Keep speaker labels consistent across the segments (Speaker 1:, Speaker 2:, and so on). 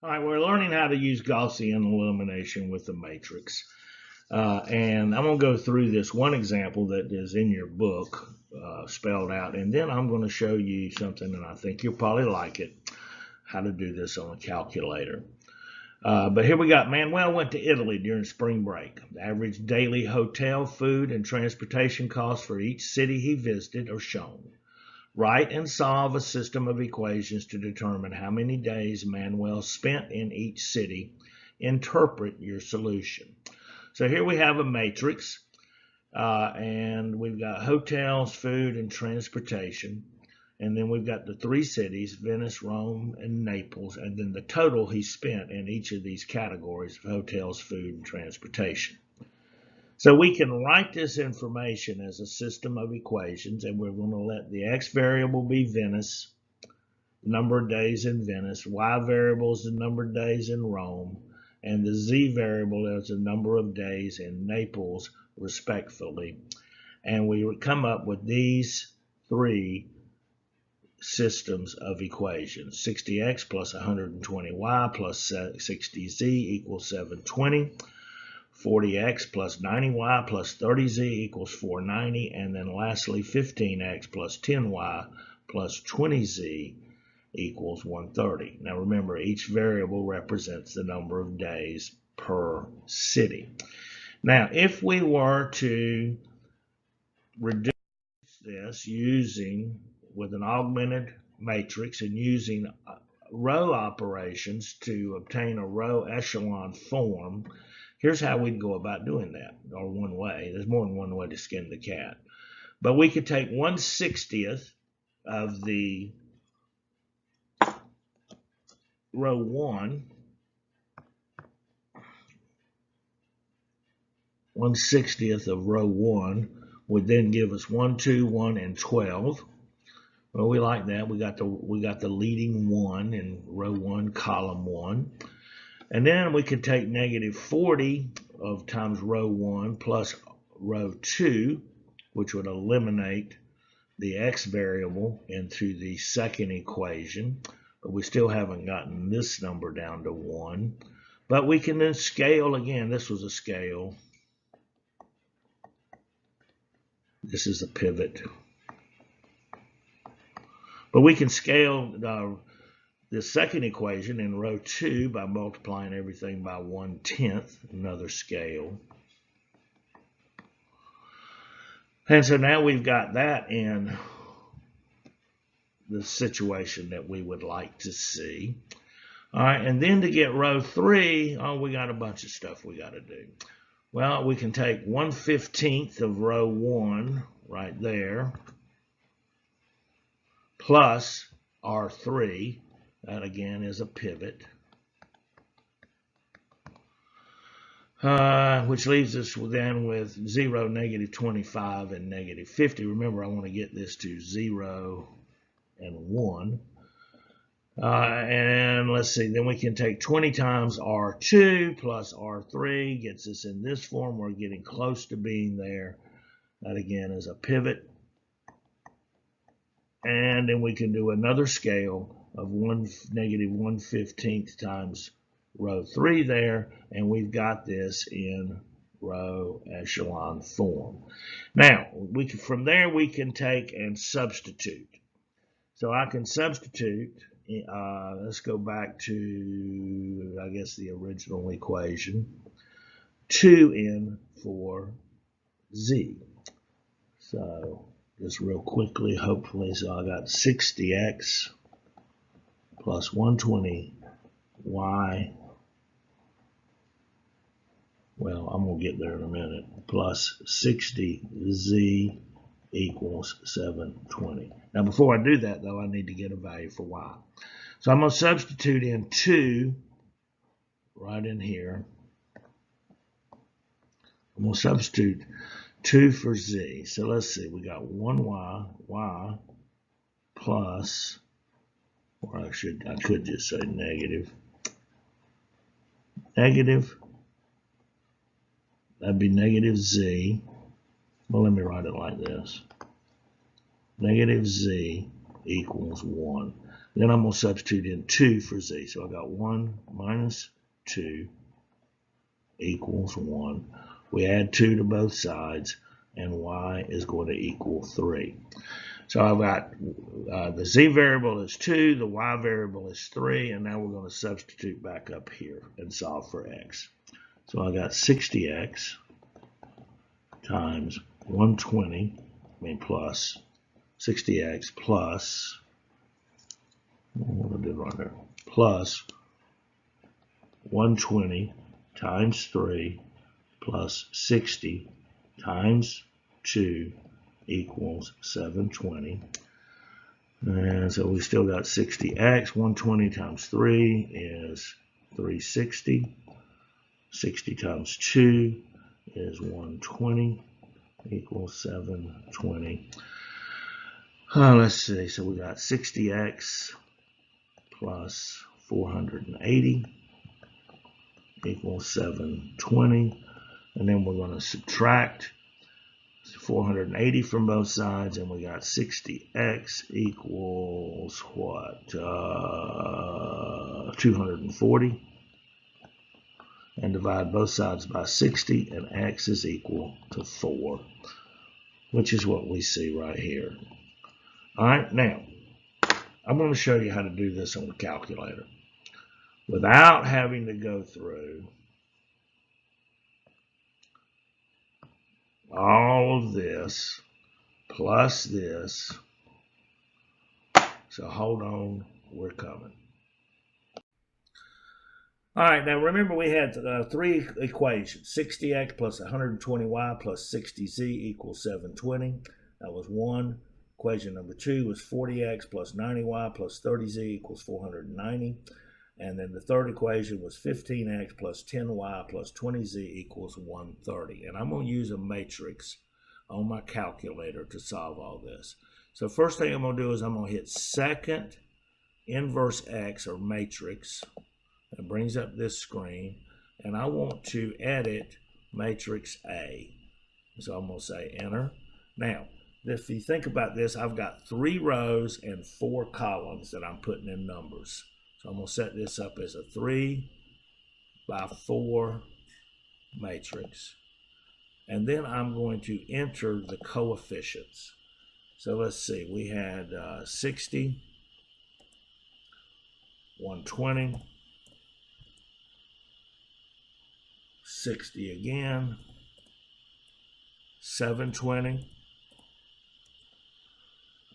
Speaker 1: All right, we're learning how to use Gaussian elimination with the matrix. And I'm going to go through this one example that is in your book spelled out, and then I'm going to show you something, and I think you'll probably like it, how to do this on a calculator. But here we got, Manuel went to Italy during spring break. The average daily hotel, food, and transportation costs for each city he visited are shown. Write and solve a system of equations to determine how many days Manuel spent in each city. Interpret your solution. So here we have a matrix, and we've got hotels, food, and transportation. And then we've got the three cities, Venice, Rome, and Naples, and then the total he spent in each of these categories of hotels, food, and transportation. So we can write this information as a system of equations, and we're going to let the x variable be Venice, number of days in Venice, y variable is the number of days in Rome, and the z variable is the number of days in Naples, respectively. And we would come up with these three systems of equations. 60x plus 120y plus 60z equals 720. 40x plus 90y plus 30z equals 490, and then lastly 15x plus 10y plus 20z equals 130. Now remember, each variable represents the number of days per city. Now if we were to reduce this with an augmented matrix and using row operations to obtain a row echelon form, here's how we'd go about doing that, or one way. There's more than one way to skin the cat. But we could take 1/60th of the row 1, 1/60th of row 1 would then give us 1, 2, 1, and 12. Well, we like that. We got the leading 1 in row 1, column 1. And then we could take negative 40 of times row 1 plus row 2, which would eliminate the x variable into the second equation. But we still haven't gotten this number down to 1. But we can then scale again. This was a scale. This is a pivot. But we can scale the second equation in row 2 by multiplying everything by 1/10, another scale. And so now we've got that in the situation that we would like to see. All right, and then to get row 3, we got a bunch of stuff we got to do. Well, we can take 1/15th of row 1 right there, plus R3. That again is a pivot, which leaves us then with 0, negative 25, and negative 50. Remember, I want to get this to 0 and 1. And let's see, then we can take 20 times R2 plus R3, gets us in this form. We're getting close to being there. That again is a pivot. And then we can do another scale of negative 1/15th times row 3 there, and we've got this in row echelon form. Now, from there we can take and substitute. So I can substitute, let's go back to, I guess, the original equation, 2n for z. So just real quickly, hopefully, so I got 60x plus 120y, well, I'm going to get there in a minute, plus 60z equals 720. Now, before I do that, though, I need to get a value for y. So I'm going to substitute in 2 right in here. I'm going to substitute 2 for z. So let's see, we got 1y plus, or I could just say negative. That'd be negative z. Well, let me write it like this. Negative z equals 1. Then I'm going to substitute in 2 for z. So I got 1 minus 2 equals 1. We add 2 to both sides, and y is going to equal 3. So I've got the z variable is 2, the y variable is 3, and now we're going to substitute back up here and solve for x. So I got 60x times 120, plus 60x plus, what I did right there, plus 120 times 3 plus 60 times 2 equals 720. And so we still got 60x. 120 times 3 is 360. 60 times 2 is 120 equals 720. Let's see. So we got 60x plus 480 equals 720. And then we're going to subtract 480 from both sides, and we got 60x equals what? 240. And divide both sides by 60, and x is equal to 4, which is what we see right here. All right, now I'm going to show you how to do this on the calculator without having to go through all of this plus this. So hold on, we're coming. All right, now remember we had 3 equations, 60x plus 120y plus 60z equals 720. That was 1. Equation number 2 was 40x plus 90y plus 30z equals 490. And then the third equation was 15x plus 10y plus 20z equals 130. And I'm going to use a matrix on my calculator to solve all this. So first thing I'm going to do is I'm going to hit second inverse x, or matrix. It brings up this screen. And I want to edit matrix A. So I'm going to say enter. Now, if you think about this, I've got 3 rows and 4 columns that I'm putting in numbers. So I'm going to set this up as a 3 by 4 matrix. And then I'm going to enter the coefficients. So let's see, we had 60, 120, 60 again, 720,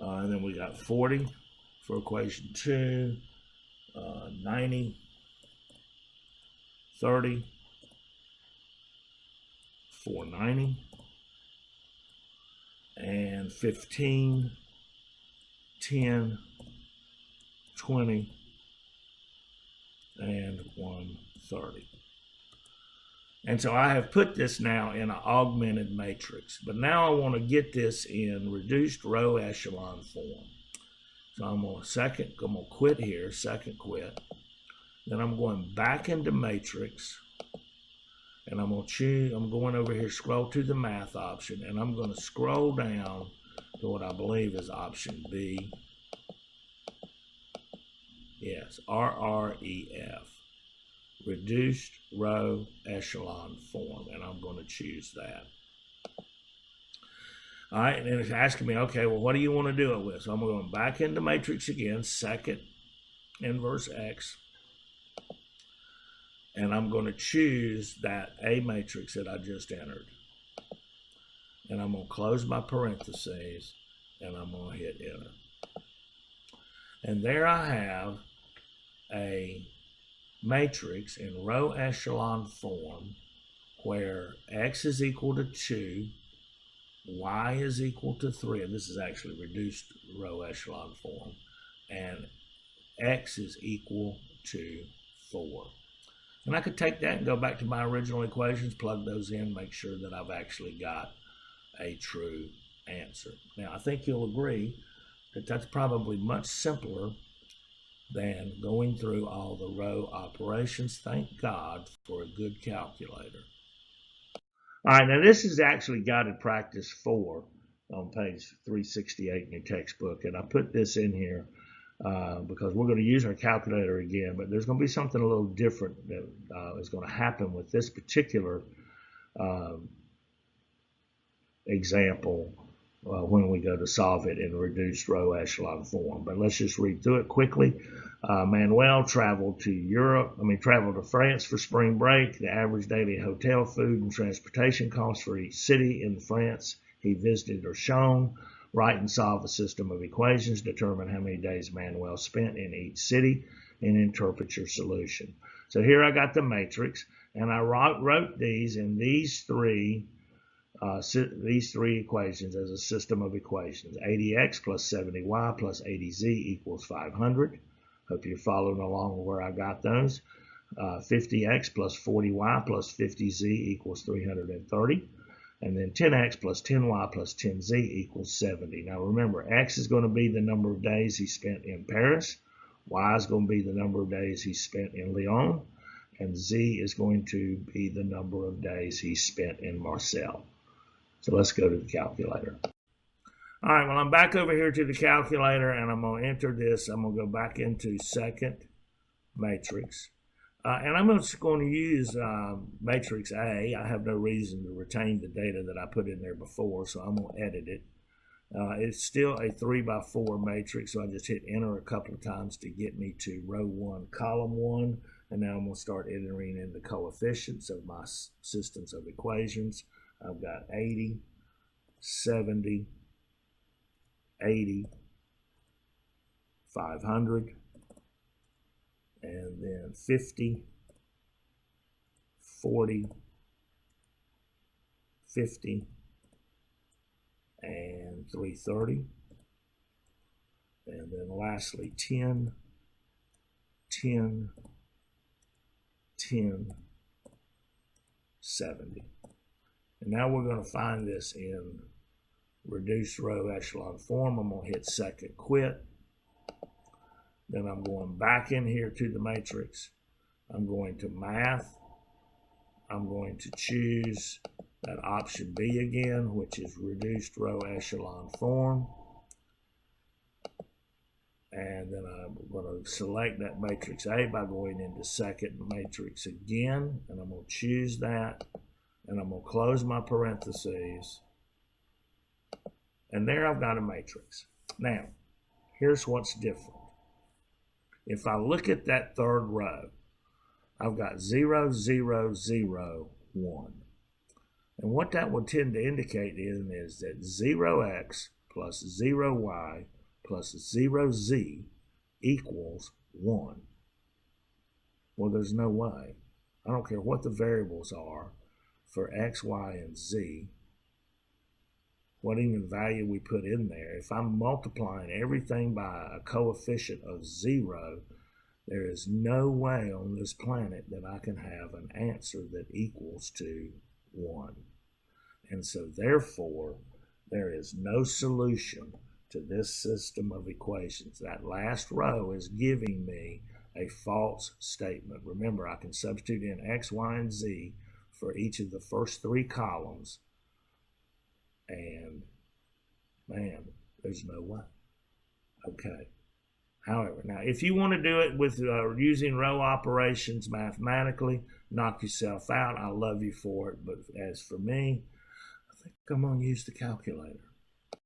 Speaker 1: and then we got 40 for equation 2, 90, 30, 490, and 15, 10, 20, and 130. And so I have put this now in an augmented matrix, but now I want to get this in reduced row echelon form. So I'm going to quit here, second quit. Then I'm going back into matrix, and I'm going over here, scroll to the math option, and I'm going to scroll down to what I believe is option B. Yes, RREF. Reduced row echelon form, and I'm going to choose that. All right, and then it's asking me, okay, well, what do you want to do it with? So I'm going back into matrix again, second inverse X, and I'm going to choose that A matrix that I just entered. And I'm going to close my parentheses, and I'm going to hit enter. And there I have a matrix in row echelon form where X is equal to 2, Y is equal to 3, and this is actually reduced row echelon form, and X is equal to 4. And I could take that and go back to my original equations, plug those in, make sure that I've actually got a true answer. Now, I think you'll agree that that's probably much simpler than going through all the row operations. Thank God for a good calculator. All right, now this is actually guided practice 4 on page 368 in your textbook, and I put this in here because we're going to use our calculator again, but there's going to be something a little different that is going to happen with this particular example when we go to solve it in reduced row echelon form. But let's just read through it quickly. Manuel traveled to France for spring break. The average daily hotel, food, and transportation costs for each city in France he visited are shown. Write and solve a system of equations. Determine how many days Manuel spent in each city and interpret your solution. So here I got the matrix, and I wrote these in these three equations as a system of equations. 80x plus 70y plus 80z equals 500. Hope you're following along where I got those. 50x plus 40y plus 50z equals 330. And then 10x plus 10y plus 10z equals 70. Now remember, x is going to be the number of days he spent in Paris. Y is going to be the number of days he spent in Lyon. And z is going to be the number of days he spent in Marseille. So let's go to the calculator. All right, well, I'm back over here to the calculator, and I'm going to enter this. I'm going to go back into second matrix. And I'm just going to use matrix A. I have no reason to retain the data that I put in there before, so I'm going to edit it. It's still a 3x4 matrix, so I just hit enter a couple of times to get me to row 1, column 1. And now I'm going to start entering in the coefficients of my systems of equations. I've got 80, 70, 80, 500, and then 50, 40, 50, and 330. And then lastly 10, 10, 10, 70. And now we're going to find this in reduced row echelon form. I'm going to hit second quit. Then I'm going back in here to the matrix. I'm going to math. I'm going to choose that option B again, which is reduced row echelon form. And then I'm going to select that matrix A by going into second matrix again. And I'm going to choose that. And I'm going to close my parentheses. And there I've got a matrix. Now, here's what's different. If I look at that third row, I've got 0, 0, 0, 1. And what that would tend to indicate is that 0x plus 0y plus 0z equals 1. Well, there's no way. I don't care what the variables are for x, y, and z, what even value we put in there. If I'm multiplying everything by a coefficient of 0, there is no way on this planet that I can have an answer that equals to 1. And so therefore, there is no solution to this system of equations. That last row is giving me a false statement. Remember, I can substitute in x, y, and z for each of the first 3 columns. And, man, there's no way. Okay. However, now, if you want to do it with using row operations mathematically, knock yourself out. I love you for it. But as for me, I think I'm going to use the calculator.